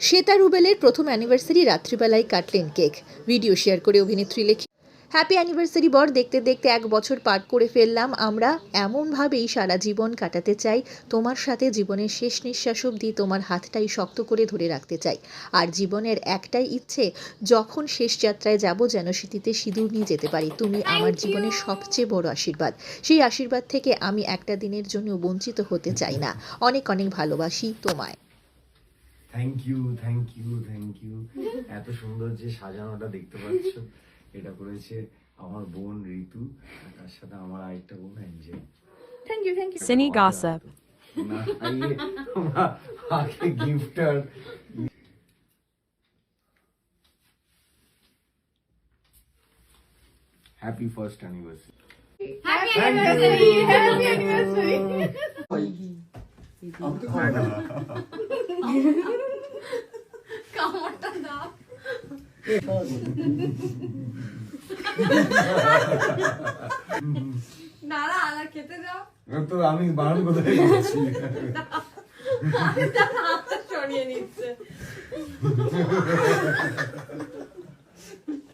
শ্বেতা রুবেলের প্রথম অ্যানিভার্সারি রাত্রিবেলায় কাটলেন cake. Video share করে অভিনেত্রী লেখে, হ্যাপি অ্যানিভার্সারি বর, দেখতে দেখতে 1 বছর পার করে ফেললাম আমরা। এমনভাবেই সারা জীবন কাটাতে চাই তোমার সাথে, জীবনের শেষ নিঃশ্বাস অবধি তোমার হাতটাই শক্ত করে ধরে রাখতে চাই। আর জীবনের একটাই ইচ্ছে, যখন শেষ যাত্রায় যাব যেন স্মৃতিতে সিঁদুর নিয়ে যেতে পারি। তুমি আমার জীবনের সবচেয়ে বড় আশীর্বাদ। সেই আশীর্বাদ থেকে আমি একটা দিনের জন্য বঞ্চিত হতে চাই না। অনেক অনেক ভালোবাসি তোমায়। Thank you, thank you, thank you. এত সুন্দর যে সাজানোটা দেখতে পাচ্ছ, এটা করেছে আমার বোন ঋতু, আর তার সাথে আমার আরেকটা বোন Angel. Thank you, thank you. Cine gossip. না খাইয়ে আমরা আগে গিফটার। Happy first anniversary. Happy anniversary! Happy anniversary! কামড়টা দাও। নারা আলা খেতে দাও। তো আমি বারণ কোথায় গেছি? হাতটা সরিয়ে নিচ্ছে।